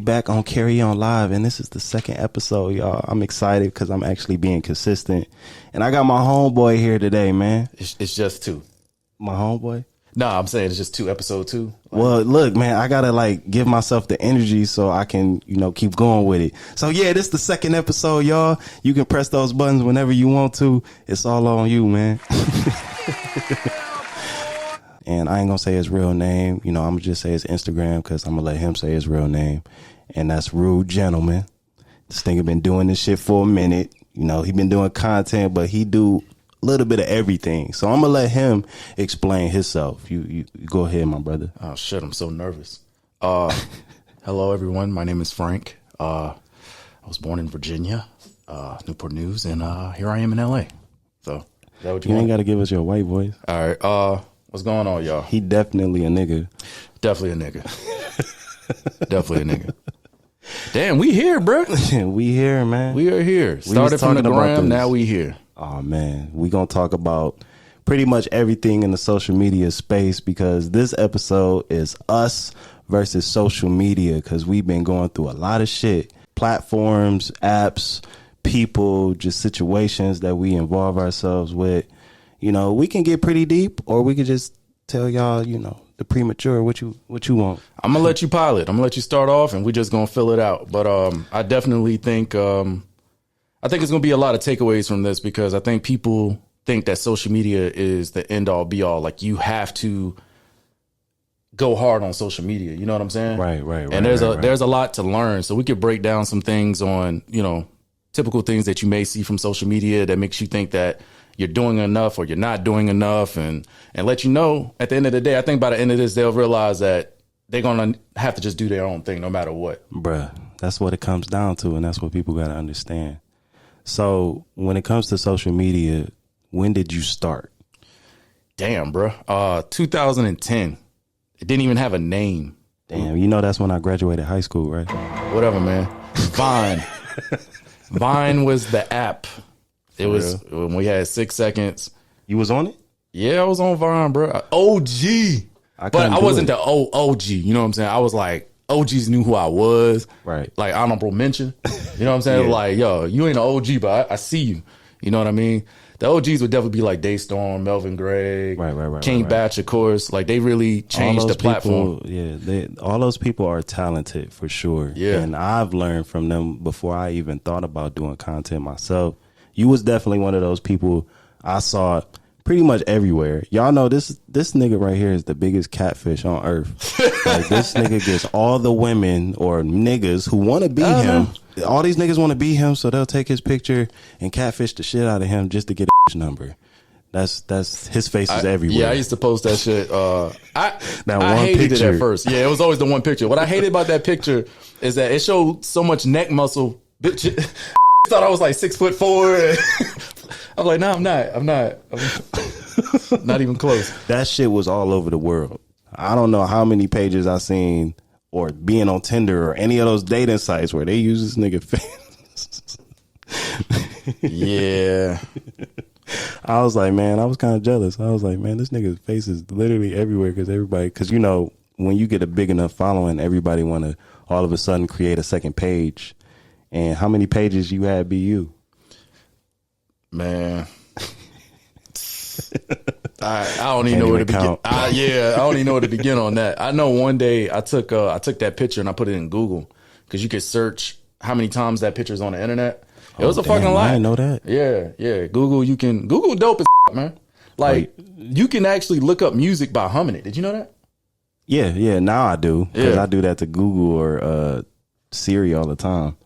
back on CareyOn Live, and this is the second episode, y'all. I'm excited because I'm actually being consistent. And I got my homeboy here today, man. It's just two. My homeboy? No, I'm saying it's just episode 2. Well, look, man, I gotta like give myself the energy so I can, keep going with it. So yeah, this is the second episode, y'all. You can press those buttons whenever you want to. It's all on you, man. And I ain't gonna say his real name. I'm gonna just say his Instagram because I'm gonna let him say his real name. And that's RudeGentleman. This nigga been doing this shit for a minute. He been doing content, but he do a little bit of everything. So I'm gonna let him explain himself. You go ahead, my brother. Oh shit, I'm so nervous. Hello everyone, my name is Frank. I was born in Virginia, Newport News, and here I am in LA. So is that what you ain't gotta give us your white voice. All right. What's going on, y'all? He definitely a nigga. Definitely a nigga. Definitely a nigga. Damn, we here, bro. We here, man. We are here. Started from the gram, now we here. Oh, man. We gonna talk about pretty much everything in the social media space because this episode is us versus social media because we've been going through a lot of shit. Platforms, apps, people, just situations that we involve ourselves with. We can get pretty deep or we could just tell y'all, the premature, what you want. I'm going to let you pilot. I'm going to let you start off and we just going to fill it out. But I definitely think it's going to be a lot of takeaways from this because I think people think that social media is the end all be all. Like you have to go hard on social media. You know what I'm saying? Right. And there's a lot to learn. So we could break down some things on, typical things that you may see from social media that makes you think that you're doing enough or you're not doing enough and let you know at the end of the day, I think by the end of this, they'll realize that they're going to have to just do their own thing no matter what. Bruh, that's what it comes down to. And that's what people got to understand. So when it comes to social media, when did you start? Damn, bruh. 2010. It didn't even have a name. Damn, that's when I graduated high school, right? Whatever, man. Vine. Vine was the app. It was when we had 6 seconds. You was on it? Yeah, I was on Vine, bro. OG. But I wasn't the OG. You know what I'm saying? I was like, OGs knew who I was. Right. Like honorable mention. You know what I'm saying? Yeah. Like, yo, you ain't an OG, but I see you. You know what I mean? The OGs would definitely be like Daystorm, Melvin Gregg, King Batch, of course. Like they really changed the platform. All those people are talented for sure. Yeah. And I've learned from them before I even thought about doing content myself. You was definitely one of those people I saw pretty much everywhere. Y'all know this nigga right here is the biggest catfish on earth. Like this nigga gets all the women or niggas who want to be him. All these niggas want to be him, so they'll take his picture and catfish the shit out of him just to get a number. That's his face is everywhere. Yeah, I used to post that shit. I hated it at first. Yeah, it was always the one picture. What I hated about that picture is that it showed so much neck muscle. Bitch, thought I was like 6'4". I'm like, no, I'm not. I'm not even close. That shit was all over the world. I don't know how many pages I seen or being on Tinder or any of those dating sites where they use this nigga face. Yeah. I was like, man, I was kind of jealous. I was like, man, this nigga's face is literally everywhere because when you get a big enough following, everybody want to all of a sudden create a second page. And how many pages you had be you? Man. I don't even know where to begin. I don't even know where to begin on that. I know one day I took that picture and I put it in Google because you could search how many times that picture's on the internet. It was a fucking lot. I didn't know that. Yeah. Google dope as man. Like you can actually look up music by humming it. Did you know that? Yeah. Now I do because I do that to Google or Siri all the time.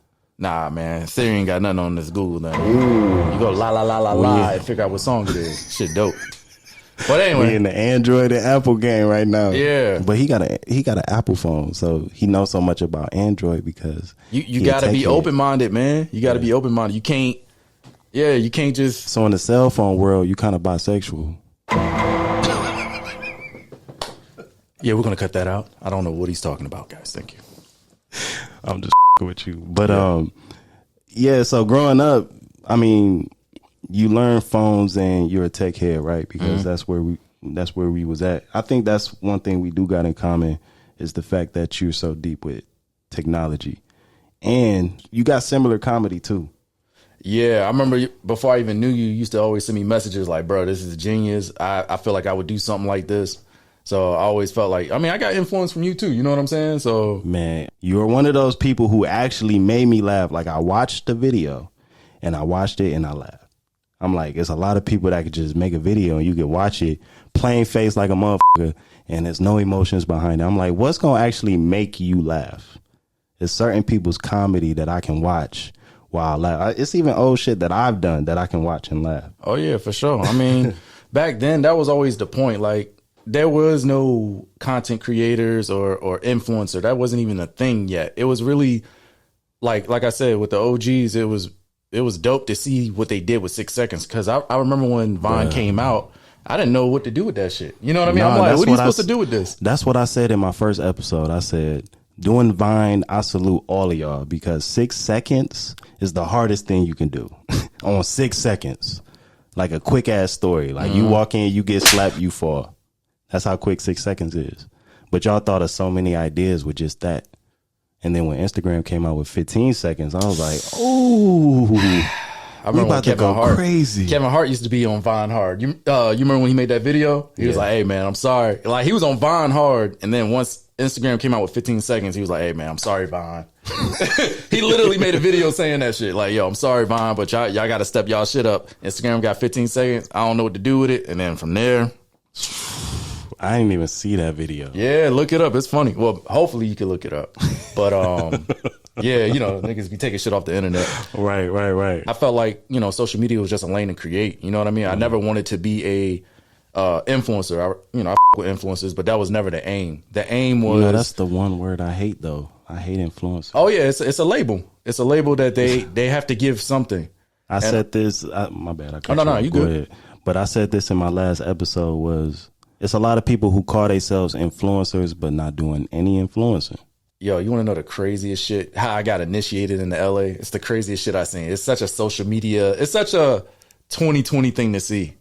Nah, man. Siri ain't got nothing on this Google thing. Ooh. You go la la la la la and figure out what song it is. Shit dope. But anyway, we in the Android and Apple game right now. Yeah, but he got an Apple phone, so he knows so much about Android because you got to be open minded, man. You got to be open minded. You can't just. So in the cell phone world, you kind of bisexual. Yeah, we're gonna cut that out. I don't know what he's talking about, guys. Thank you. I'm just with you, but so growing up, I mean, you learn phones and you're a tech head, right? Because that's where we was at. I think that's one thing we do got in common is the fact that you're so deep with technology. And you got similar comedy too. Yeah, I remember before I even knew you, you used to always send me messages like, bro, this is genius. I feel like I would do something like this. So I always felt like, I mean, I got influence from you too. You know what I'm saying? So, man, you are one of those people who actually made me laugh. Like, I watched the video and I watched it and I laughed. I'm like, it's a lot of people that could just make a video and you could watch it plain face like a motherfucker and there's no emotions behind it. I'm like, what's going to actually make you laugh? There's certain people's comedy that I can watch while I laugh. It's even old shit that I've done that I can watch and laugh. Oh, yeah, for sure. I mean, back then, that was always the point. Like, there was no content creators or influencer. That wasn't even a thing yet. It was really, like I said, with the OGs, it was dope to see what they did with 6 seconds. Because I remember when Vine came out, I didn't know what to do with that shit. You know what I mean? I'm like, what are you supposed to do with this? That's what I said in my first episode. I said, doing Vine, I salute all of y'all because 6 seconds is the hardest thing you can do on 6 seconds. Like a quick ass story. Like you walk in, you get slapped, you fall. That's how quick 6 seconds is. But y'all thought of so many ideas with just that. And then when Instagram came out with 15 seconds, I was like, ooh, I remember when Kevin Hart, crazy. Kevin Hart used to be on Vine Hard. You remember when he made that video? He was like, hey, man, I'm sorry. Like, he was on Vine Hard. And then once Instagram came out with 15 seconds, he was like, hey, man, I'm sorry, Vine. He literally made a video saying that shit. Like, yo, I'm sorry, Vine, but y'all got to step y'all shit up. Instagram got 15 seconds. I don't know what to do with it. And then from there, I didn't even see that video. yeah, look it up. It's funny. Well, hopefully you can look it up. But yeah, you know, niggas be taking shit off the internet. Right. I felt like, you know, social media was just a lane to create. You know what I mean? I never wanted to be a influencer. I fuck with influencers, but that was never the aim. The aim was, that's the one word I hate though. I hate influencers. Oh yeah, it's a label. It's a label that they have to give something. I said this. My bad. I cut no, you you good. ahead. But I said this in my last episode was it's a lot of people who call themselves influencers but not doing any influencing. Yo, you want to know the craziest shit? How I got initiated into LA? It's the craziest shit I seen. It's such a social media. It's such a 2020 thing to see.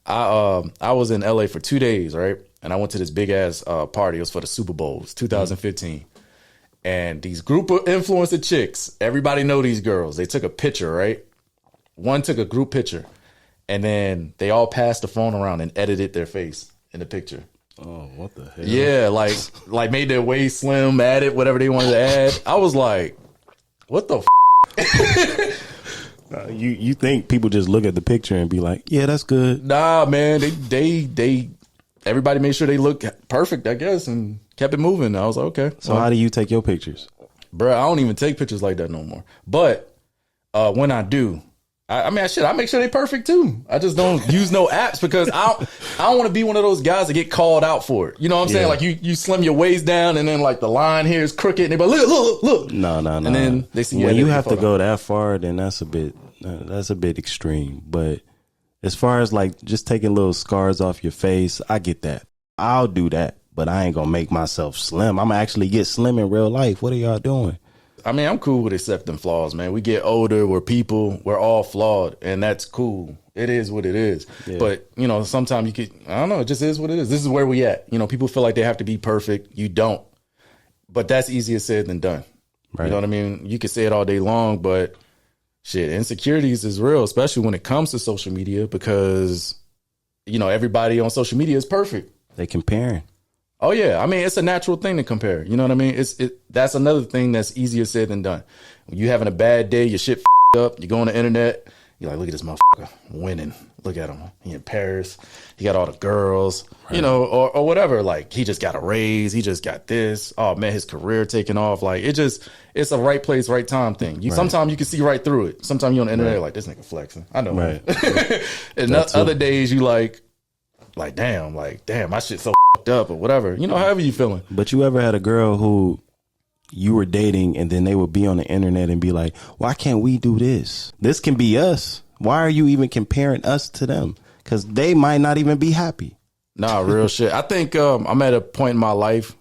I was in LA for 2 days, right? And I went to this big ass party. It was for the Super Bowl. It was 2015. And these group of influencer chicks, everybody know these girls. They took a picture, right? One took a group picture. And then they all passed the phone around and edited their face in the picture. Oh, what the hell? Yeah, like made their waist slim, added whatever they wanted to add. I was like, what the You think people just look at the picture and be like, yeah, that's good. Nah, man, they everybody made sure they looked perfect, I guess, and kept it moving. I was like, okay. So how do you take your pictures? Bro, I don't even take pictures like that no more. But when I do, I make sure they perfect too. I just don't use no apps because I don't want to be one of those guys that get called out for it. You know what I'm saying? Like you slim your waist down and then like the line here is crooked and they be like, look. No. And then they see when you have to go that far, then that's a bit extreme. But as far as like just taking little scars off your face, I get that. I'll do that, but I ain't gonna make myself slim. I'm gonna actually get slim in real life. What are y'all doing? I mean, I'm cool with accepting flaws, man. We get older, we're all flawed, and that's cool. It is what it is. Yeah. But, you know, sometimes you could, I don't know, it just is what it is. This is where we at. You know, people feel like they have to be perfect. You don't. But that's easier said than done. Right. You know what I mean? You could say it all day long, but shit, insecurities is real, especially when it comes to social media because, you know, everybody on social media is perfect. They comparing. Oh yeah, I mean it's a natural thing to compare. You know what I mean? That's another thing that's easier said than done. When you having a bad day, your shit up, you go on the internet, you're like, look at this motherfucker winning. Look at him. He in Paris. He got all the girls, right. You know, or whatever. Like he just got a raise. He just got this. Oh man, his career taking off. Like it's a right place, right time thing. Sometimes you can see right through it. Sometimes you on the internet like this nigga flexing. I know. Right. And other days you like damn, my shit's so up or whatever, you know, however you feeling. But you ever had a girl who you were dating and then they would be on the internet and be like, why can't we do this? This can be us. Why are you even comparing us to them? Because they might not even be happy. Nah, real shit. I think I'm at a point in my life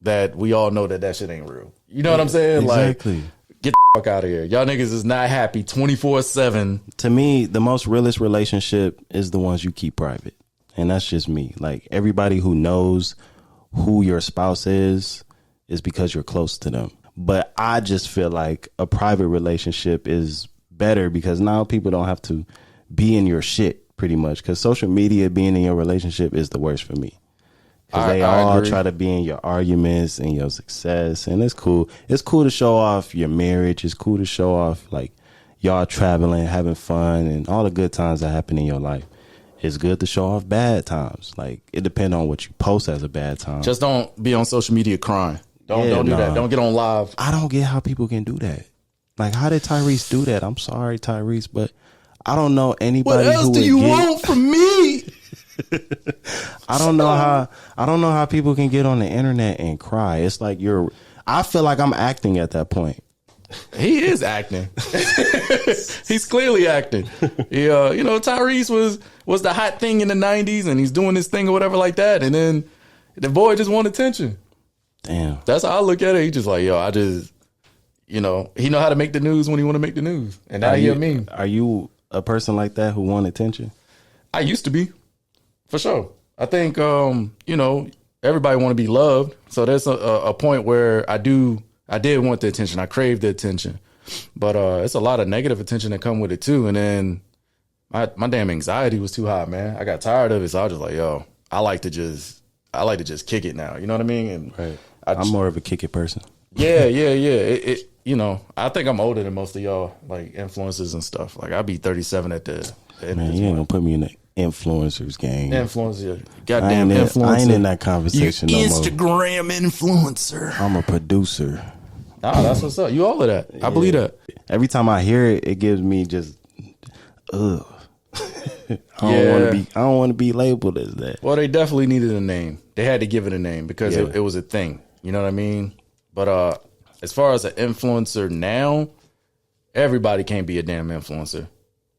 that we all know that shit ain't real. You know what I'm saying? Exactly. Like, get the fuck out of here. Y'all niggas is not happy 24/7. To me, the most realest relationship is the ones you keep private. And that's just me. Like everybody who knows who your spouse is because you're close to them. But I just feel like a private relationship is better because now people don't have to be in your shit pretty much. Because social media being in your relationship is the worst for me. Because they all try to be in your arguments and your success. And it's cool. It's cool to show off your marriage. It's cool to show off like y'all traveling, having fun, and all the good times that happen in your life. It's good to show off bad times. Like, it depends on what you post as a bad time. Just don't be on social media crying. Don't do that. Don't get on live. I don't get how people can do that. Like, how did Tyrese do that? I'm sorry, Tyrese, but I don't know anybody. What else do you want from me? I don't know how people can get on the internet and cry. It's like I feel like I'm acting at that point. He is acting. He's clearly acting. Tyrese was the hot thing in the 90s, and he's doing this thing or whatever like that, and then the boy just want attention. Damn. That's how I look at it. He just like, he know how to make the news when he want to make the news. And now he a meme. Are you a person like that who want attention? I used to be, for sure. I think, everybody want to be loved. So there's a point where I did want the attention. I craved the attention. But it's a lot of negative attention that come with it too. And then my damn anxiety was too high, man. I got tired of it. So I was just like, I like to just kick it now. You know what I mean? And right. I'm more of a kick it person. Yeah. I think I'm older than most of y'all, like influencers and stuff. Like, I'll be 37 at the end of this you ain't gonna put me in the influencers game. Influencer, goddamn influencer. I ain't in that conversation you no Instagram influencer. I'm a producer. Nah, that's what's up. You all of that. I believe that. Every time I hear it, it gives me just, ugh. I don't want to be labeled as that. Well, they definitely needed a name. They had to give it a name because it was a thing. You know what I mean? But as far as an influencer now, everybody can't be a damn influencer.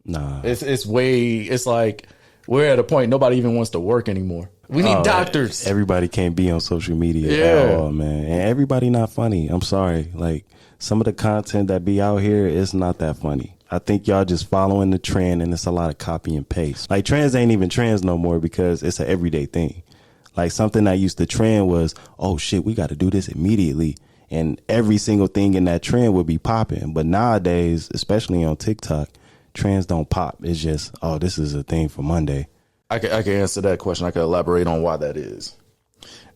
Nah. It's like we're at a point nobody even wants to work anymore. We need doctors. Everybody can't be on social media at all, man. And everybody not funny. I'm sorry. Like, some of the content that be out here is not that funny. I think y'all just following the trend, and it's a lot of copy and paste. Like, trends ain't even trends no more because it's an everyday thing. Like, something that used to trend was, oh shit, we got to do this immediately. And every single thing in that trend would be popping. But nowadays, especially on TikTok, trends don't pop. It's just, oh, this is a thing for Monday. I can answer that question. I can elaborate on why that is.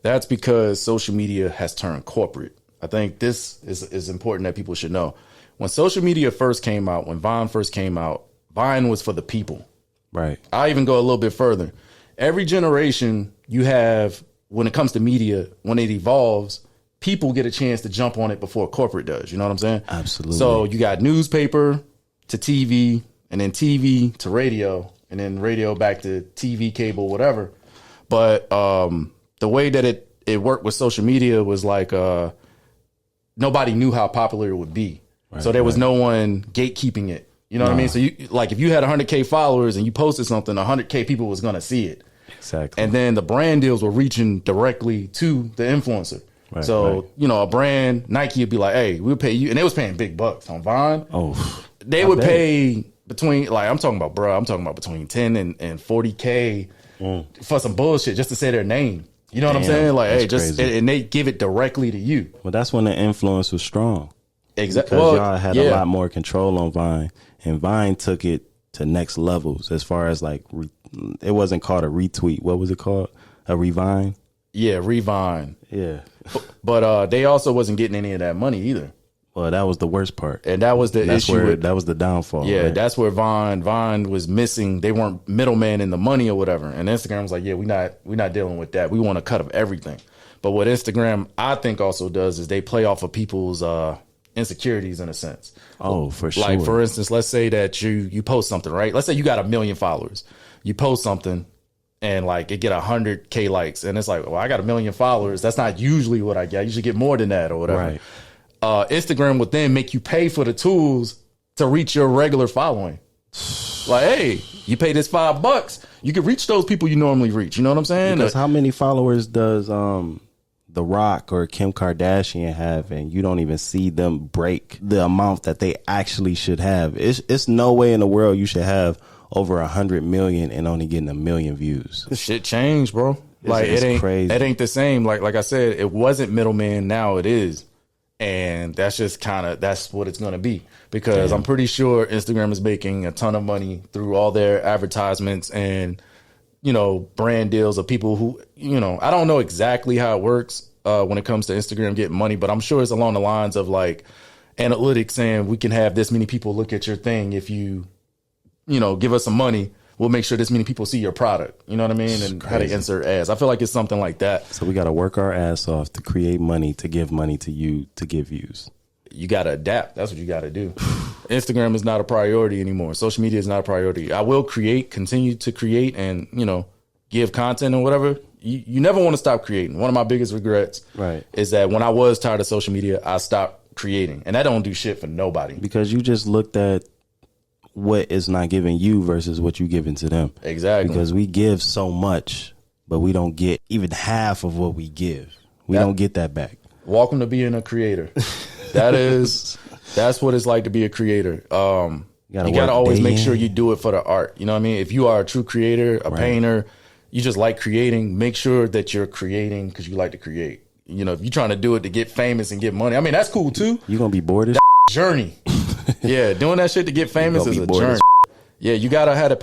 That's because social media has turned corporate. I think this is important that people should know. When social media first came out, when Vine first came out, Vine was for the people. Right. I even go a little bit further. Every generation you have, when it comes to media, when it evolves, people get a chance to jump on it before corporate does. You know what I'm saying? Absolutely. So you got newspaper to TV, and then TV to radio, and then radio back to TV, cable, whatever. But the way that it worked with social media was like nobody knew how popular it would be. Right, so there was no one gatekeeping it. You know what I mean? So you, like, if you had 100K followers and you posted something, 100K people was going to see it. Exactly. And then the brand deals were reaching directly to the influencer. Right, so, a brand, Nike would be like, hey, we'll pay you. And they was paying big bucks on Vine. Oh, they would pay between, like, I'm talking about between 10 and 40K for some bullshit just to say their name. You know what I'm saying? Like, hey, just, and they give it directly to you. Well, that's when the influence was strong. Exactly. Because y'all had a lot more control on Vine, and Vine took it to next levels as far as like, it wasn't called a retweet. What was it called? A revine? Yeah, revine. Yeah. But they also wasn't getting any of that money either. Well, that was the worst part. And that was the issue. That was the downfall. Yeah, right? That's where Vine was missing. They weren't middleman in the money or whatever. And Instagram was like, yeah, we're not dealing with that. We want a cut of everything. But what Instagram, I think, also does is they play off of people's insecurities in a sense. Oh, for sure. Like, for instance, let's say that you post something, right? Let's say you got 1 million followers. You post something and like it get 100K likes, and it's like, well, I got 1 million followers. That's not usually what I get. I usually get more than that or whatever. Right. Instagram would then make you pay for the tools to reach your regular following. Like, hey, you pay this $5, you can reach those people you normally reach. You know what I'm saying? Because how many followers does The Rock or Kim Kardashian have, and you don't even see them break the amount that they actually should have? It's no way in the world you should have over 100 million and only getting 1 million views. This shit changed, bro. Like, it ain't crazy. It ain't the same. Like I said, it wasn't middleman. Now it is. And that's just that's what it's going to be, because I'm pretty sure Instagram is making a ton of money through all their advertisements and, brand deals of people who, I don't know exactly how it works when it comes to Instagram getting money, but I'm sure it's along the lines of like analytics saying we can have this many people look at your thing. If you, give us some money, we'll make sure this many people see your product. You know what I mean? And how they insert ads. I feel like it's something like that. So we got to work our ass off to create money, to give money to you, to give views. You got to adapt. That's what you got to do. Instagram is not a priority anymore. Social media is not a priority. I will continue to create and, give content and whatever. You never want to stop creating. One of my biggest regrets is that when I was tired of social media, I stopped creating. And that don't do shit for nobody. Because you just looked at what is not giving you versus what you giving to them. Exactly. Because we give so much, but we don't get even half of what we give. We don't get that back. Welcome to being a creator. That's what it's like to be a creator. You gotta always make sure you do it for the art. You know what I mean? If you are a true creator, a painter, you just like creating, make sure that you're creating because you like to create. If you're trying to do it to get famous and get money, I mean, that's cool too. You're going to be bored as journey. Yeah, doing that shit to get famous is a journey. Yeah, you gotta have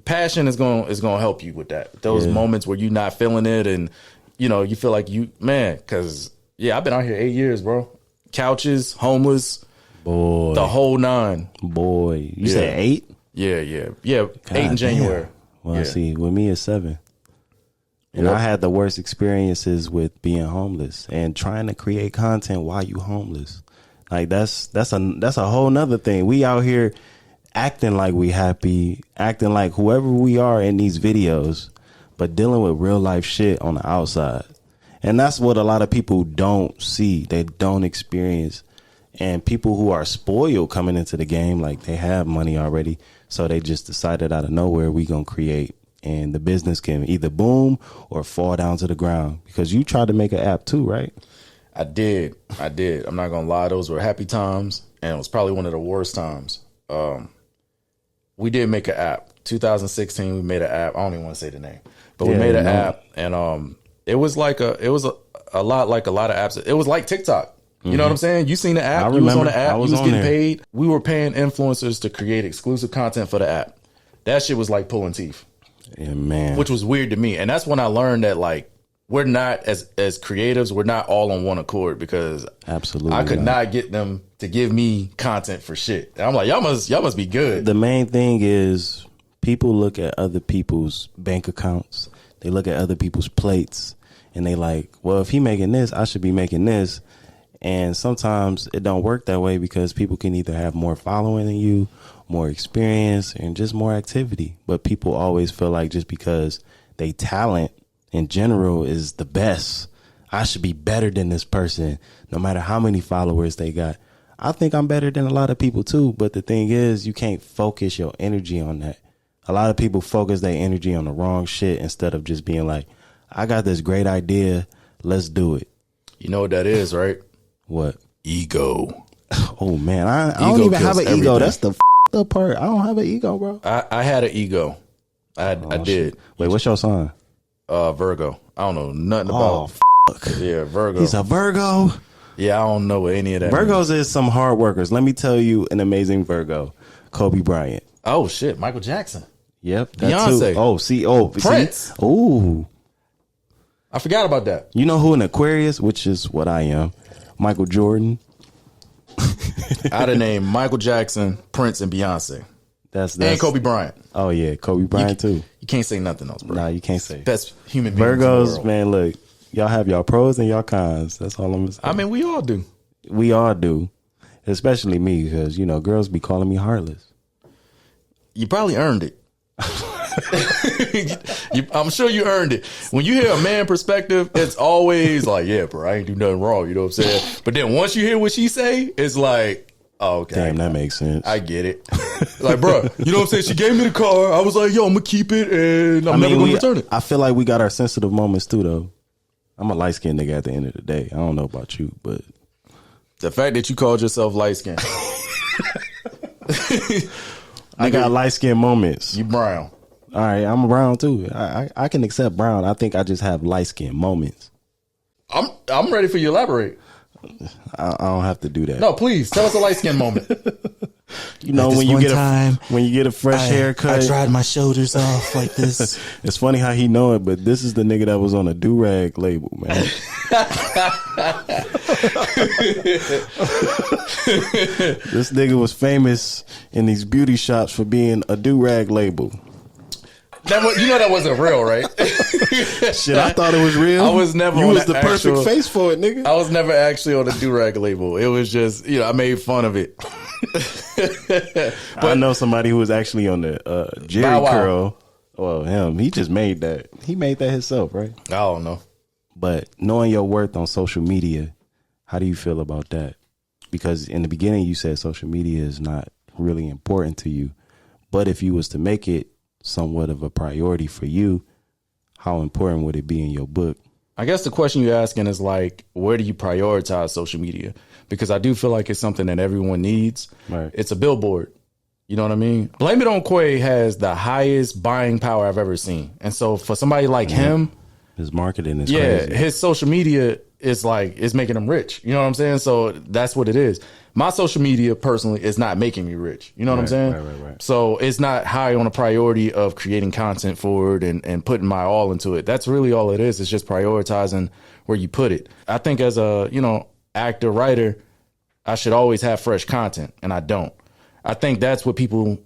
passion is gonna help you with that. Those moments where you're not feeling it, and you feel like because I've been out here 8 years, bro. Couches, homeless, boy, the whole nine. Boy, you said 8? Yeah, 8 in January. Damn. Well, see, with me it's 7. And I had the worst experiences with being homeless and trying to create content while you homeless. Like that's a whole nother thing. We out here acting like we happy, acting like whoever we are in these videos, but dealing with real life shit on the outside. And that's what a lot of people don't see. They don't experience. And people who are spoiled coming into the game, like they have money already. So they just decided out of nowhere, we going to create. And the business can either boom or fall down to the ground. Because you tried to make an app too, right? I did. I'm not gonna lie; those were happy times, and it was probably one of the worst times. We did make an app. 2016, we made an app. I don't even want to say the name, but we made an app, and it was a lot like a lot of apps. It was like TikTok. You know what I'm saying? You seen the app? You was on the app. You was getting paid. We were paying influencers to create exclusive content for the app. That shit was like pulling teeth. Yeah, man. Which was weird to me, and that's when I learned that like. We're not as creatives. We're not all on one accord because absolutely I could not get them to give me content for shit. And I'm like, y'all must be good. The main thing is people look at other people's bank accounts. They look at other people's plates and they like, well, if he making this, I should be making this. And sometimes it don't work that way because people can either have more following than you, more experience, and just more activity. But people always feel like just because they talent in general is the best, I should be better than this person, no matter how many followers they got. I think I'm better than a lot of people too, but the thing is, you can't focus your energy on that. A lot of people focus their energy on the wrong shit instead of just being like, I got this great idea, let's do it. You know what that is, right? What? Ego. Oh man, I don't even have an ego. That's the up part. I don't have an ego, bro. I had an ego. I did. Shit. Wait, what's your sign? Virgo. I don't know nothing about. Yeah, Virgo. He's a Virgo. Yeah, I don't know what any of that. Virgos is some hard workers. Let me tell you, an amazing Virgo, Kobe Bryant. Oh shit, Michael Jackson. Yep, Beyonce. Prince. Oh, I forgot about that. You know who an Aquarius, which is what I am, Michael Jordan. I'd have named Michael Jackson, Prince, and Beyonce. That's and Kobe Bryant. Oh yeah, Kobe Bryant too. You can't say nothing else, bro. Nah, you can't say. Best human beings Virgos, in the world. man, look, y'all have y'all pros and y'all cons. That's all I'm gonna say. I mean, we all do. We all do, especially me, because girls be calling me heartless. You probably earned it. I'm sure you earned it. When you hear a man perspective, it's always like, yeah, bro, I ain't do nothing wrong. You know what I'm saying? But then once you hear what she say, it's like, oh, okay. Damn, that makes sense. I get it. Like, bro, you know what I'm saying? She gave me the car. I was like, yo, I'm going to keep it and I'm never going to return it. I feel like we got our sensitive moments too, though. I'm a light-skinned nigga at the end of the day. I don't know about you, but. The fact that you called yourself light-skinned. I got light-skinned moments. You brown. All right, I'm brown too. I can accept brown. I think I just have light-skinned moments. I'm ready for you to elaborate. I don't have to do that. No, please tell us a light skin moment. You know, when you get a fresh haircut, I dried my shoulders off like this. It's funny how he know it, but this is the nigga that was on a do-rag label, man. This nigga was famous in these beauty shops for being a do-rag label. That wasn't real, right? Shit, I thought it was real. I was never. You was the perfect face for it, nigga. I was never actually on a do-rag label. It was just, I made fun of it. But I know somebody who was actually on the Jerry curl. Well, him. He just made that. He made that himself, right? I don't know. But knowing your worth on social media, how do you feel about that? Because in the beginning you said social media is not really important to you. But if you was to make it somewhat of a priority for you, how important would it be in your book? I guess the question you're asking is like, where do you prioritize social media? Because I do feel like it's something that everyone needs. Right. It's a billboard. You know what I mean? Blame It on Quay has the highest buying power I've ever seen. And so for somebody like him, his marketing is crazy. His social media is like, it's making him rich. You know what I'm saying? So that's what it is. My social media personally is not making me rich. You know what I'm saying? Right. So it's not high on a priority of creating content for it and putting my all into it. That's really all it is. It's just prioritizing where you put it. I think as a, actor, writer, I should always have fresh content, and I don't. I think that's what people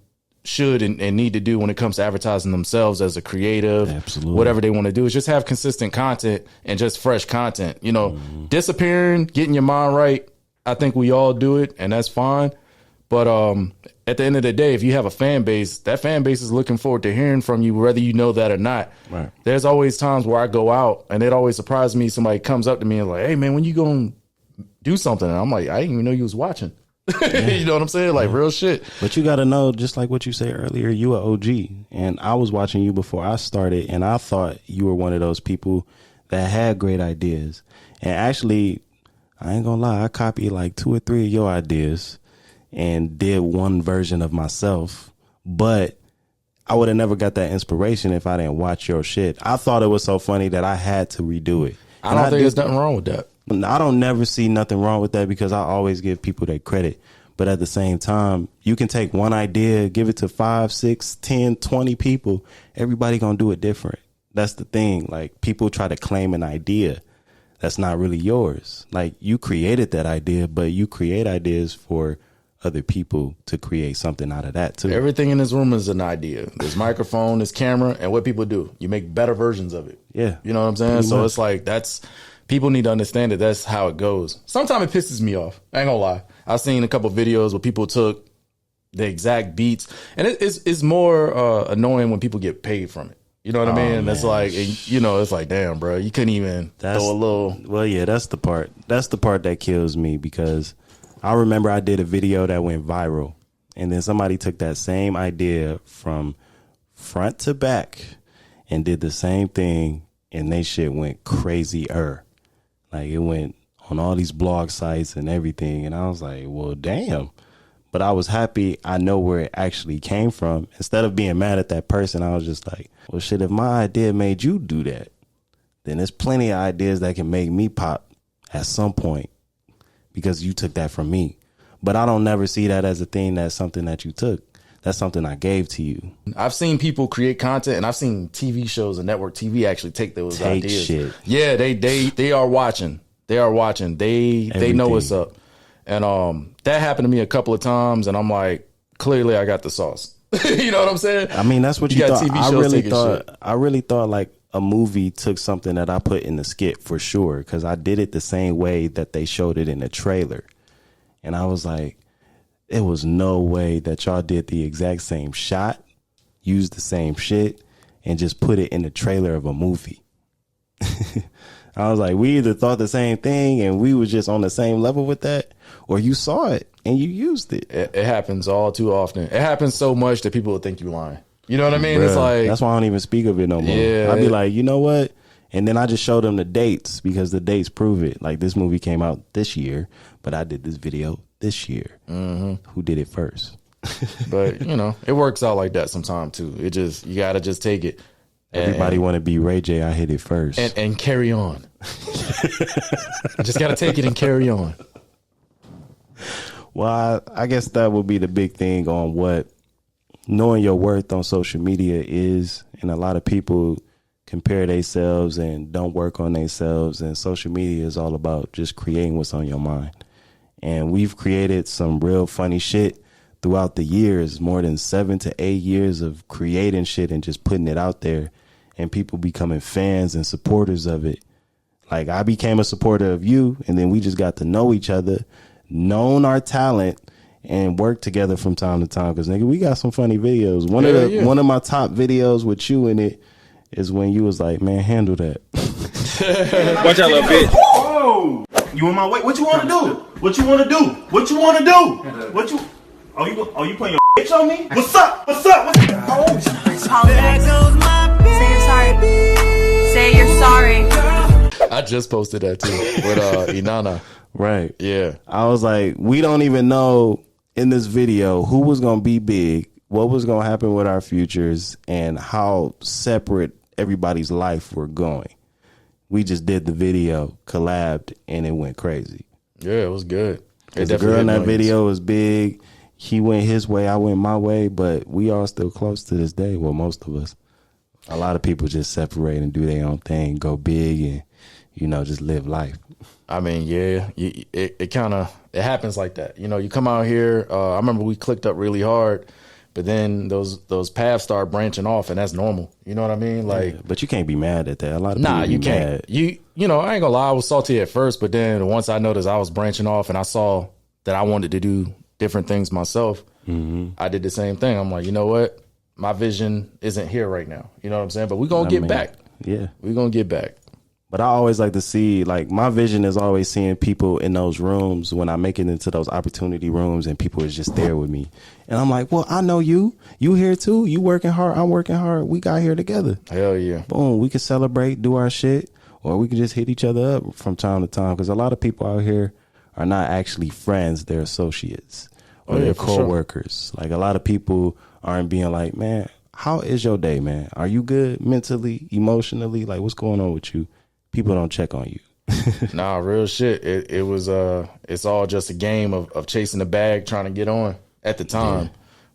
should and need to do when it comes to advertising themselves as a creative. Absolutely. Whatever they want to do is just have consistent content and just fresh content. Disappearing, getting your mind right. I think we all do it, and that's fine. But at the end of the day, if you have a fan base, that fan base is looking forward to hearing from you, whether you know that or not. Right. There's always times where I go out, and it always surprises me. Somebody comes up to me and like, "Hey, man, when you gonna do something?" And I'm like, "I didn't even know you was watching." You know what I'm saying? Like real shit. But you got to know, just like what you said earlier, you an OG, and I was watching you before I started, and I thought you were one of those people that had great ideas. And actually, I ain't gonna lie, I copied like 2 or 3 of your ideas and did one version of myself, but I would have never got that inspiration if I didn't watch your shit. I thought it was so funny that I had to redo it. I don't think there's nothing wrong with that. I don't never see nothing wrong with that because I always give people their credit. But at the same time, you can take one idea, give it to 5, 6, 10, 20 people. Everybody gonna do it different. That's the thing. Like, people try to claim an idea that's not really yours. Like, you created that idea, but you create ideas for other people to create something out of that too. Everything in this room is an idea. There's microphone, there's camera, and what people do, you make better versions of it. Yeah. You know what I'm saying? Pretty So much. it's like, people need to understand that that's how it goes. Sometimes it pisses me off. I ain't gonna lie. I've seen a couple of videos where people took the exact beats, and it's more annoying when people get paid from it. You know what I mean? And it's like, it's like, damn, bro, you couldn't even throw a little. Well, yeah, that's the part. That's the part that kills me, because I remember I did a video that went viral, and then somebody took that same idea from front to back and did the same thing, and they shit went crazier. Like, it went on all these blog sites and everything, and I was like, well, damn. But I was happy I know where it actually came from. Instead of being mad at that person, I was just like, well, shit, if my idea made you do that, then there's plenty of ideas that can make me pop at some point because you took that from me. But I don't never see that as a thing that's something that you took. That's something I gave to you. I've seen people create content, and I've seen TV shows and network TV actually take those ideas. Shit. Yeah, they are watching. They are watching. They know what's up. And that happened to me a couple of times, and I'm like, clearly I got the sauce. You know what I'm saying? I mean, that's what you got thought. TV shows I really thought like a movie took something that I put in the skit for sure, because I did it the same way that they showed it in the trailer. And I was like, it was no way that y'all did the exact same shot, used the same shit, and just put it in the trailer of a movie. I was like, we either thought the same thing and we was just on the same level with that, or you saw it and you used it. It happens all too often. It happens so much that people will think you're lying. You know what I mean? Bruh, it's like, that's why I don't even speak of it no more. Yeah, I'd be like, you know what? And then I just show them the dates, because the dates prove it. Like, this movie came out this year, but I did this video this year. Mm-hmm. Who did it first? But, it works out like that sometimes too. You got to just take it. Everybody want to be Ray J. I hit it first. And carry on. Just got to take it and carry on. Well, I guess that would be the big thing on what knowing your worth on social media is. And a lot of people compare themselves and don't work on themselves. And social media is all about just creating what's on your mind. And we've created some real funny shit throughout the years, more than 7 to 8 years of creating shit and just putting it out there and people becoming fans and supporters of it. Like, I became a supporter of you, and then we just got to know each other, known our talent, and work together from time to time. Because, nigga, we got some funny videos. One of my top videos with you in it is when you was like, man, handle that. Watch out, little bitch. Whoa! You in my way? What you want to do? What you want to do? What you want to do? What you? Oh, you putting your bitch on me? What's up? What's up? What's up? Oh. There goes my say you're sorry. I just posted that too with Inanna. Right. Yeah. I was like, we don't even know in this video who was going to be big, what was going to happen with our futures, and how separate everybody's life were going. We just did the video, collabed, and it went crazy. Yeah, it was good. Because the girl in that video was big. He went his way, I went my way, but we all still close to this day. Well, most of us. A lot of people just separate and do their own thing, go big, and, you know, just live life. I mean, yeah, it kind of, it happens like that. You know, you come out here, I remember we clicked up really hard, but then those paths start branching off, and that's normal. You know what I mean? Like, yeah, but you can't be mad at that. A lot of people you can't. Mad. You know, I ain't gonna lie, I was salty at first, but then once I noticed I was branching off and I saw that I wanted to do different things myself, I did the same thing. I'm like, you know what? My vision isn't here right now. You know what I'm saying? But we're going to get back. Yeah. We're going to get back. But I always like to see, like, my vision is always seeing people in those rooms when I make it into those opportunity rooms and people is just there with me. And I'm like, well, I know you. You here too. You working hard. I'm working hard. We got here together. Hell yeah. Boom. We can celebrate, do our shit, or we can just hit each other up from time to time. Because a lot of people out here are not actually friends. They're associates or they're co-workers. Sure. Like, a lot of people aren't being like, man, how is your day, man? Are you good mentally, emotionally? Like, what's going on with you? People don't check on you. Nah, real shit. It was it's all just a game of chasing the bag, trying to get on at the time. Yeah.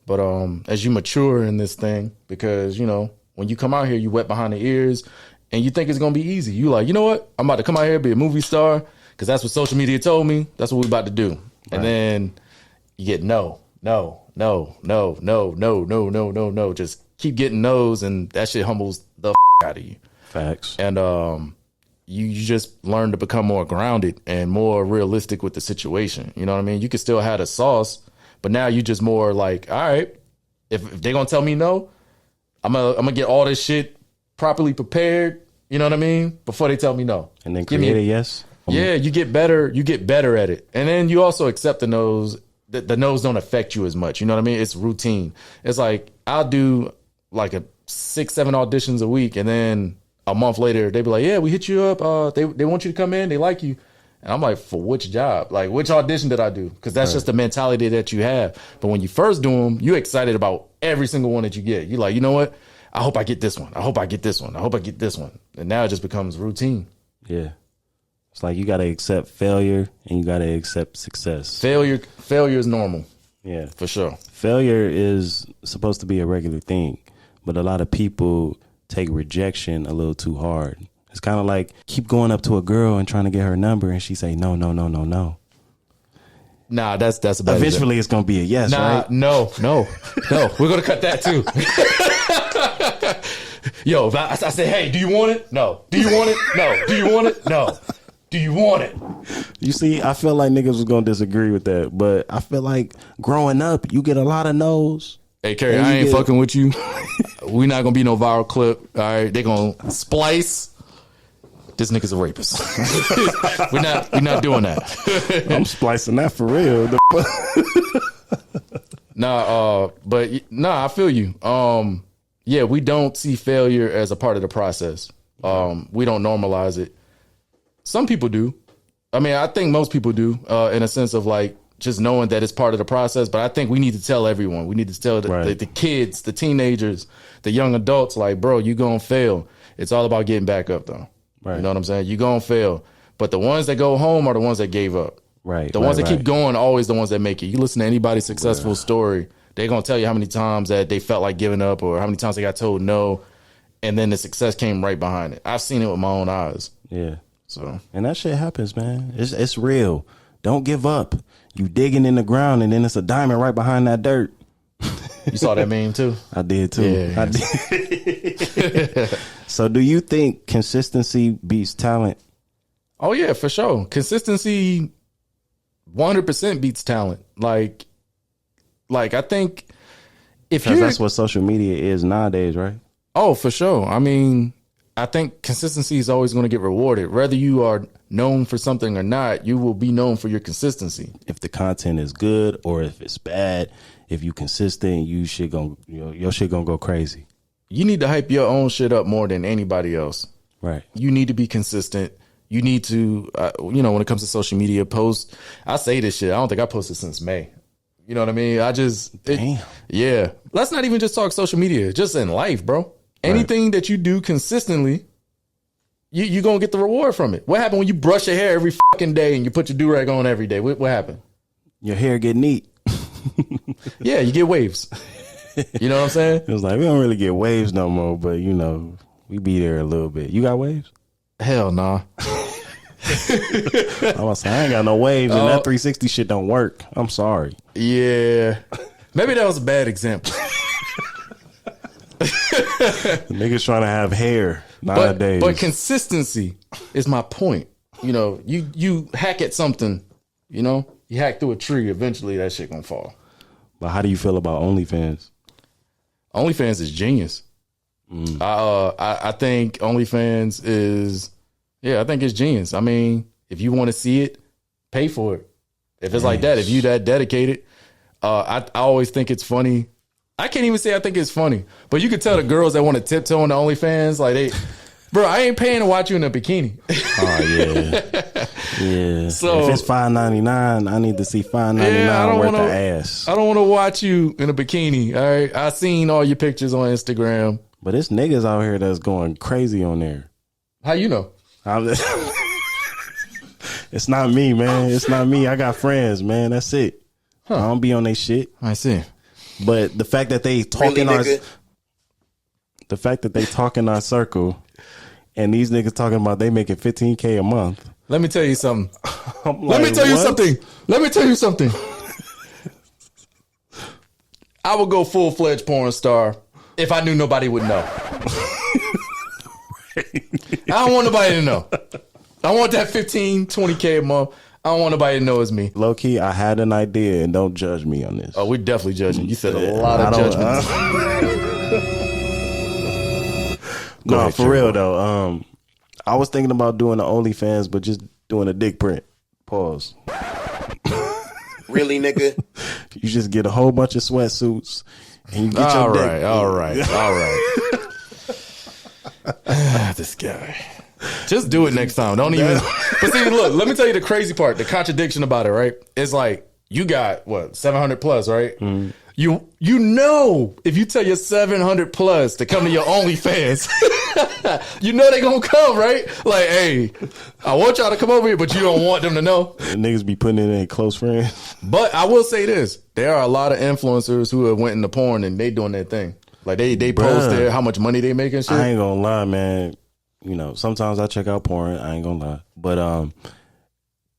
But as you mature in this thing, because, you know, when you come out here, you wet behind the ears and you think it's gonna be easy. You like, you know what? I'm about to come out here, be a movie star, because that's what social media told me. That's what we're about to do. Right. And then you get no. Just keep getting no's, and that shit humbles the out of you. Facts. And you just learn to become more grounded and more realistic with the situation. You know what I mean? You can still have the sauce, but now you just more like, all right, if they're gonna tell me no, I'm gonna get all this shit properly prepared. You know what I mean? Before they tell me no, and then create a yes. Yeah, you get better. You get better at it, and then you also accept the no's. The no's don't affect you as much. You know what I mean? It's routine. It's like I'll do like 6-7 auditions a week, and then a month later they be like, yeah, we hit you up. They want you to come in. They like you. And I'm like, for which job? Like, which audition did I do? Because that's just the mentality that you have. But when you first do them, you're excited about every single one that you get. You're like, you know what? I hope I get this one. I hope I get this one. I hope I get this one. And now it just becomes routine. Yeah. It's like you got to accept failure and you got to accept success. Failure is normal. Yeah. For sure. Failure is supposed to be a regular thing, but a lot of people take rejection a little too hard. It's kind of like keep going up to a girl and trying to get her number and she say no. Nah, that's a bad eventually it's going to be a yes, right? No. We're going to cut that too. Yo, if I say, hey, do you want it? No. Do you want it? No. Do you want it? No. Do you want it? You see, I felt like niggas was going to disagree with that, but I feel like growing up, you get a lot of no's. Hey, Carey, I ain't fucking with you. We not going to be no viral clip. All right, they going to splice. This nigga's a rapist. We're not doing that. I'm splicing that for real. I feel you. Yeah, we don't see failure as a part of the process. We don't normalize it. Some people do. I mean, I think most people do, in a sense of like, just knowing that it's part of the process. But I think we need to tell everyone. We need to tell Right. the kids, the teenagers, the young adults, like, bro, you gonna fail. It's all about getting back up, though. Right. You know what I'm saying? You gonna fail. But the ones that go home are the ones that gave up. Right. The ones that keep going are always the ones that make it. You listen to anybody's successful story, they're gonna tell you how many times that they felt like giving up or how many times they got told no, and then the success came right behind it. I've seen it with my own eyes. Yeah. So, And that shit happens, man. It's real. Don't give up. You digging in the ground and then it's a diamond right behind that dirt. you saw that meme too? I did too. Yeah. I did. So do you think consistency beats talent? Oh yeah, for sure. Consistency 100% beats talent. Like I think if Because you that's what social media is nowadays, right? Oh, for sure. I mean, I think consistency is always going to get rewarded. Whether you are known for something or not, you will be known for your consistency. If the content is good or if it's bad, if you consistent, your shit gonna go crazy. You need to hype your own shit up more than anybody else. Right. You need to be consistent. You need to, when it comes to social media posts, I say this shit. I don't think I posted since May. You know what I mean? Damn. Yeah. Let's not even just talk social media, just in life, bro. Anything that you do consistently, you're going to get the reward from it. What happened when you brush your hair every fucking day and you put your do-rag on every day? What happened? Your hair get neat. Yeah, you get waves. You know what I'm saying? It was like, we don't really get waves no more, but we be there a little bit. You got waves? Hell nah. I was saying, I ain't got no waves and that 360 shit don't work. I'm sorry. Yeah. Maybe that was a bad example. Niggas trying to have hair nowadays. But consistency is my point. You hack at something, you hack through a tree, eventually that shit gonna fall. But how do you feel about OnlyFans? OnlyFans is genius. I think OnlyFans is, I think it's genius. I mean, if you want to see it, pay for it. If it's like that, if you that dedicated, I always think it's funny. I can't even say I think it's funny, but you could tell the girls that want to tiptoe on the OnlyFans, like bro, I ain't paying to watch you in a bikini. Oh yeah, yeah. So if it's $5.99, I need to see $5.99 worth of ass. I don't want to watch you in a bikini. All right, I seen all your pictures on Instagram, but it's niggas out here that's going crazy on there. How you know? It's not me, man. It's not me. I got friends, man. That's it. I don't be on they shit. I see. But the fact that they talk in our circle, and these niggas talking about they making $15K a month. Let me tell you something. Let me tell you something. I would go full-fledged porn star if I knew nobody would know. I don't want nobody to know. I want that 15, 20K a month. I don't want nobody to know it's me. Low key, I had an idea, and don't judge me on this. Oh, we're definitely judging. You said a lot of judgments. No, for real though. I was thinking about doing the OnlyFans, but just doing a dick print. Pause. Really, nigga? You just get a whole bunch of sweatsuits, and you get your dick. All right. This guy. Just do it next time. Don't even. But see, look, let me tell you the crazy part, the contradiction about it, right? It's like, you got, 700 plus, right? Mm. You know, if you tell your 700 plus to come to your OnlyFans, you know they gonna come, right? Like, hey, I want y'all to come over here, but you don't want them to know. And niggas be putting it in close friends. But I will say this, there are a lot of influencers who have went into porn and they doing their thing. Like, they post there how much money they make and shit. I ain't gonna lie, man. Sometimes I check out porn. I ain't gonna lie. But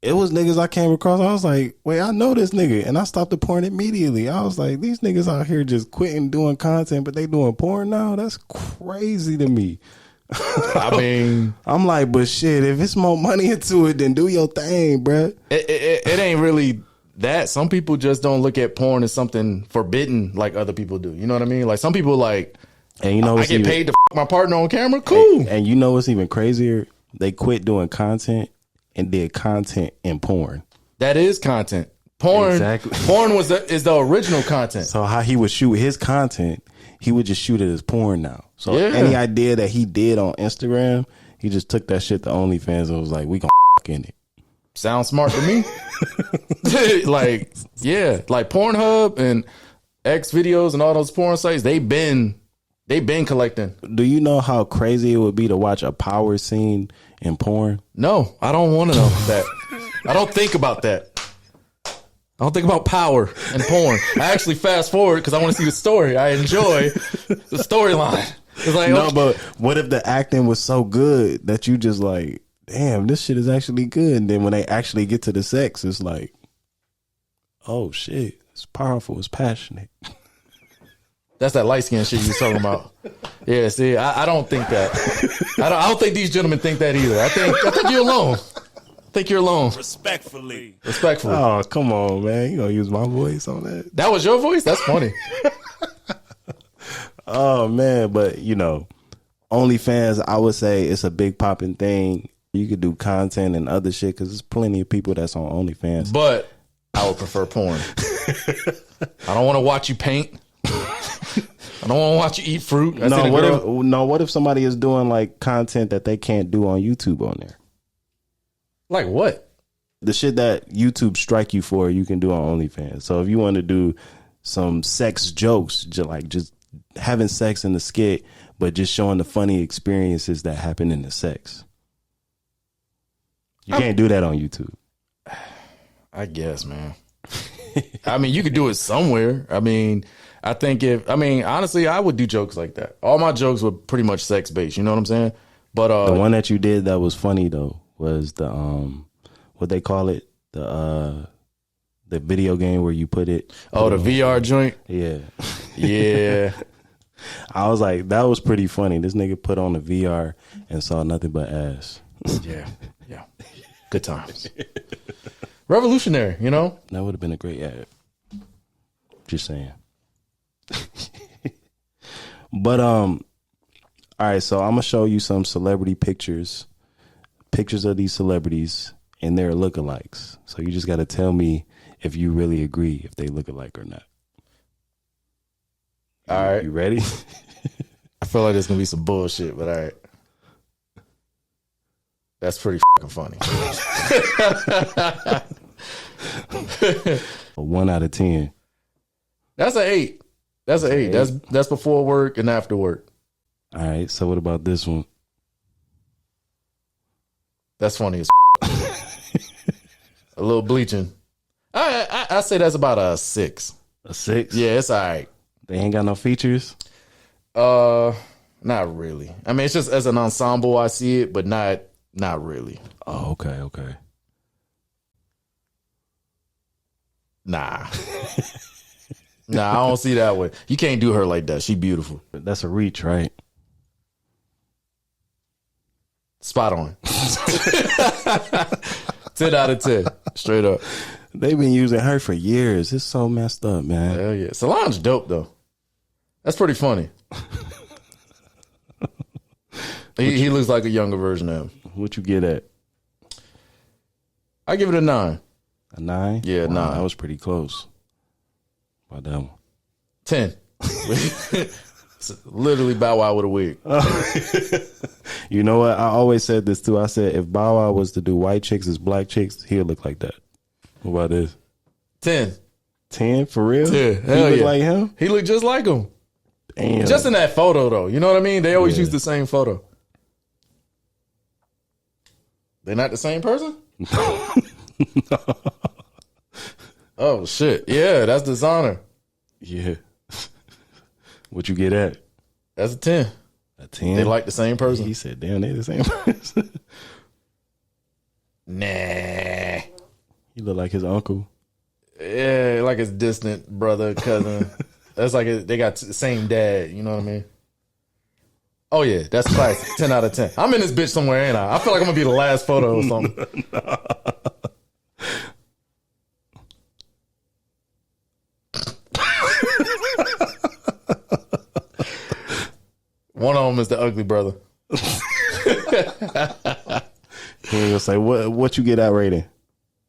it was niggas I came across. I was like, wait, I know this nigga. And I stopped the porn immediately. I was like, these niggas out here just quitting doing content, but they doing porn now? That's crazy to me. I mean, I'm like, but shit, if it's more money into it, then do your thing, bruh. It ain't really that. Some people just don't look at porn as something forbidden like other people do. You know what I mean? Like, some people like, and I get paid to my partner on camera. Cool. And you know what's even crazier? They quit doing content and did content in porn. That is content. Porn. Exactly. Porn is the original content. So how he would shoot his content, he would just shoot it as porn now. So any idea that he did on Instagram, he just took that shit to OnlyFans and was like, we gonna in it. Sounds smart to me. Like, yeah, like Pornhub and X videos and all those porn sites, they've been collecting. Do you know how crazy it would be to watch a power scene in porn? No, I don't want to know that. I don't think about that. I don't think about power and porn. I actually fast forward because I want to see the story. I enjoy the storyline. It's like, No, okay. but what if the acting was so good that you just like, damn, this shit is actually good. And then when they actually get to the sex, it's like, oh shit, it's powerful, it's passionate. That's that light skin shit you was talking about. Yeah, see, I don't think that. I don't think these gentlemen think that either. I think you're alone. I think you're alone. Respectfully. Oh, come on, man. You gonna use my voice on that? That was your voice? That's funny. Oh man, but you know, OnlyFans, I would say it's a big popping thing. You could do content and other shit because there's plenty of people that's on OnlyFans. But I would prefer porn. I don't want to watch you paint. I don't want to watch you eat fruit. What if somebody is doing like content that they can't do on YouTube on there? Like what? The shit that YouTube strike you for, you can do on OnlyFans. So if you want to do some sex jokes, just having sex in the skit, but just showing the funny experiences that happen in the sex, you can't do that on YouTube. I guess, man. I mean, you could do it somewhere. I mean, honestly, I would do jokes like that. All my jokes were pretty much sex based. You know what I'm saying? But the one that you did that was funny though was the what they call it, the video game where you put it. Oh, the VR joint. Yeah, yeah. I was like, that was pretty funny. This nigga put on the VR and saw nothing but ass. Yeah. Good times. Revolutionary, you know? That would have been a great ad. Just saying. But all right, so I'm gonna show you some celebrity pictures of these celebrities and their lookalikes. So you just gotta tell me if you really agree if they look alike or not. All right. You ready? I feel like there's gonna be some bullshit, but all right. That's pretty fucking funny. 1 out of 10. That's an 8. That's an 8. That's before work and after work. All right. So what about this one? That's funny as a little bleaching. I say that's about a 6. A 6? Yeah, it's all right. They ain't got no features? Not really. I mean, it's just as an ensemble I see it, but not really. Oh, okay. Nah. Nah, I don't see that way. You can't do her like that. She beautiful. That's a reach, right? Spot on. 10 out of 10. Straight up. They've been using her for years. It's so messed up, man. Hell yeah. Solange dope, though. That's pretty funny. He looks like a younger version of him. What you get at? I give it a 9. A 9? Yeah, 9. That was pretty close. About that one. 10. It's literally Bow Wow with a wig. You know what? I always said this too. I said if Bow Wow was to do white chicks as black chicks, he'll look like that. What about this? 10. 10 for real? Yeah, he hell look yeah. like him? He looked just like him. Damn. Just in that photo, though. You know what I mean? They always Yeah. use the same photo. They're not the same person? Oh, shit. Yeah, that's dishonor. Yeah. What you get at? That's a 10. A 10? They like the same person? He said, damn, they the same person. Nah. He look like his uncle. Yeah, like his distant brother, cousin. That's like they got the same dad. You know what I mean? Oh, yeah. That's classic. 10 out of 10. I'm in this bitch somewhere, ain't I? I feel like I'm going to be the last photo or something. One of them is the ugly brother. He ain't gonna say, what you get at rating?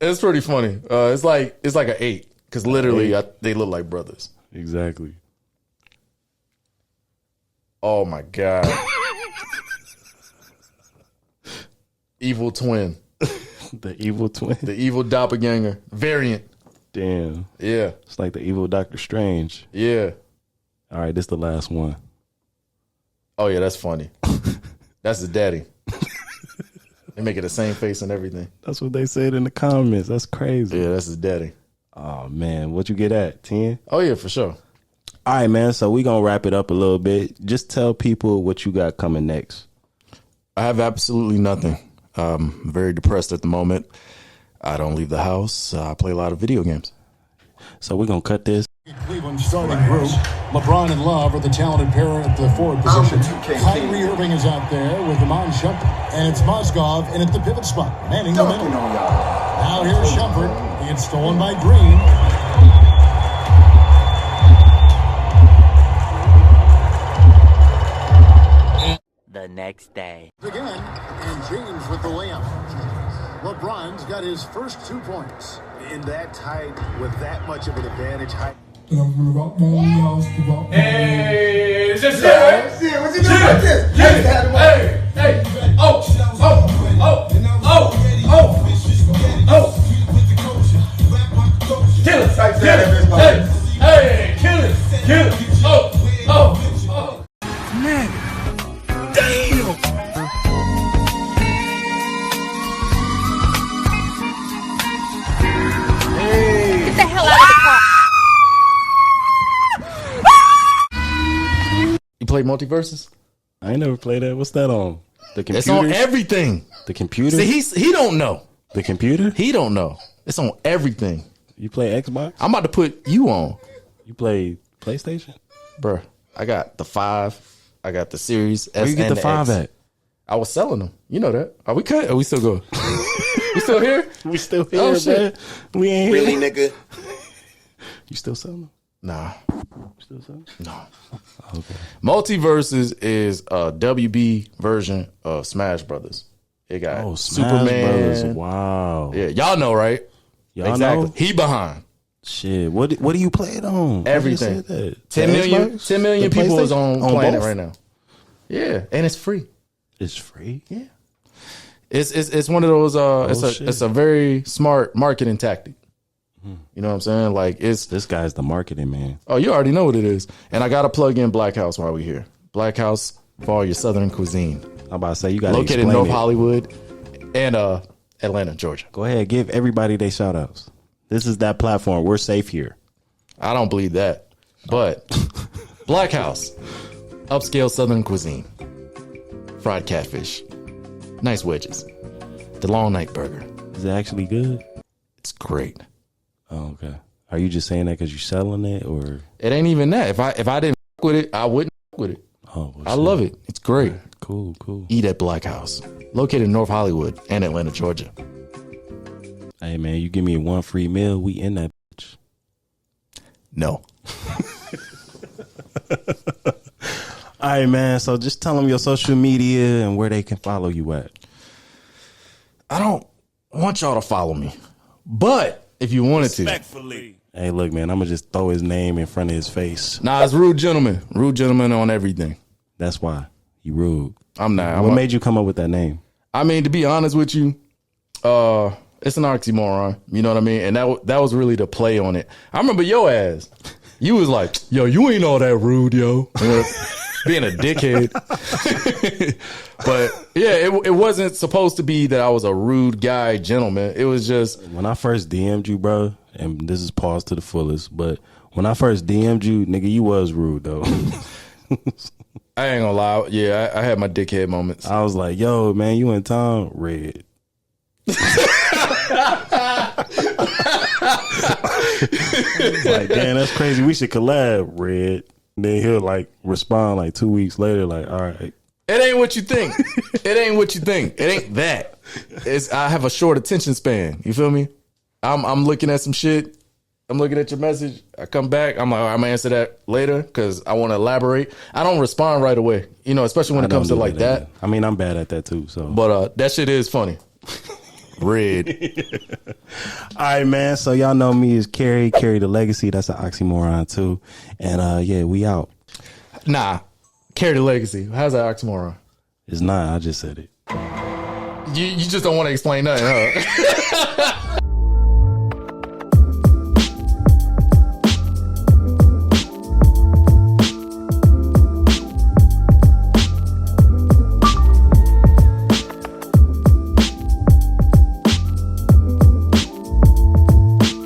It's pretty funny. It's like an 8 because literally they look like brothers. Exactly. Oh my god. Evil twin. The evil twin. The evil doppelganger variant. Damn. Yeah. It's like the evil Doctor Strange. Yeah. All right, this is the last one. Oh, yeah, that's funny. That's the daddy. They make it the same face and everything. That's what they said in the comments. That's crazy. Yeah, that's his daddy. Oh, man. What you get at? 10? Oh, yeah, for sure. All right, man. So we going to wrap it up a little bit. Just tell people what you got coming next. I have absolutely nothing. I'm very depressed at the moment. I don't leave the house. I play a lot of video games. So we're going to cut this. Cleveland starting group. LeBron and Love are the talented pair at the forward position. Kyrie Irving is out there with Iman Shumpert, and it's Mozgov in at the pivot spot, manning the middle. Now here's Shumpert. He gets stolen by Green. The next day. Again, and James with the layup. LeBron's got his first 2 points. In that tight, with that much of an advantage, Hey, it's just shit, what you doing with this? Hey, oh, kill it, hey, kill it, oh, man, damn. Get the hell out of the car. You play Multiverses? I ain't never played that. What's that on? The computer? It's on everything. The computer? See, he don't know. The computer? He don't know. It's on everything. You play Xbox? I'm about to put you on. You play PlayStation? Bruh, I got the 5. I got the Series S. Where you get and the 5 X. at? I was selling them. You know that. Are we cut? Are we still going? We still here? We still here, Oh, man. shit. We ain't here. really, nigga? You still selling them? Nah. You still selling them? No. Okay. Multiverses is a WB version of Smash Brothers. It got Oh, Smash Superman. Brothers. Wow. Yeah, y'all know, right? Y'all exactly. know? He behind. Shit. What do you play it on? Everything. I just said that. 10 The million, Xbox? 10 million The people is PlayStation? on planet both? right now. Yeah, and it's free. It's free? Yeah. It's one of those it's a very smart marketing tactic. You know what I'm saying? Like it's This guy's the marketing man. oh, you already know what it is. And I gotta plug in Black House while we're here. Black House for all your southern cuisine. I'm about to say you got to Located in explain North it. Hollywood and Atlanta, Georgia. Go ahead, give everybody their shout outs. This is that platform. We're safe here. I don't believe that. But Black House, upscale southern cuisine. Fried catfish. Nice wedges. The long night burger. Is it actually good? It's great. Oh, okay. Are you just saying that because you're selling it, or? It ain't even that. If I didn't f- with it, I wouldn't f- with it. Oh, well, I love it. It's great. Cool. Eat at Black House, located in North Hollywood and Atlanta, Georgia. Hey man, you give me one free meal, we in that bitch. No. All right, man. So just tell them your social media and where they can follow you at. I don't want y'all to follow me, but if you wanted to, Hey, look, man, I'm gonna just throw his name in front of his face. nah, it's RudeGentleman. RudeGentleman on everything. That's why you rude. I'm not. What made you come up with that name? I mean, to be honest with you, it's an oxymoron. You know what I mean? And that was really the play on it. I remember your ass. You was like, yo, you ain't all that rude, yo. Being a dickhead. But yeah, it wasn't supposed to be that I was a rude guy, gentleman. It was just When I first DM'd you, bro, and this is paused to the fullest, but when I first DM'd you, nigga, you was rude though. I ain't gonna lie. Yeah, I had my dickhead moments. I was like, yo, man, you in town? Red. Like, damn, that's crazy. We should collab, Red. And then he'll like respond like 2 weeks later, like, all right. It ain't what you think. It ain't what you think. It ain't that. I have a short attention span. You feel me? I'm looking at some shit. I'm looking at your message. I come back. I'm like, all right, I'm gonna answer that later because I want to elaborate. I don't respond right away. You know, especially when it comes to like that. I mean, I'm bad at that too. So, But that shit is funny. Red. all right, man. So y'all know me as Carey the Legacy. That's an oxymoron too. And yeah, we out. Nah. Carey the Legacy. How's that oxymoron? It's not. I just said it. You just don't want to explain nothing, huh?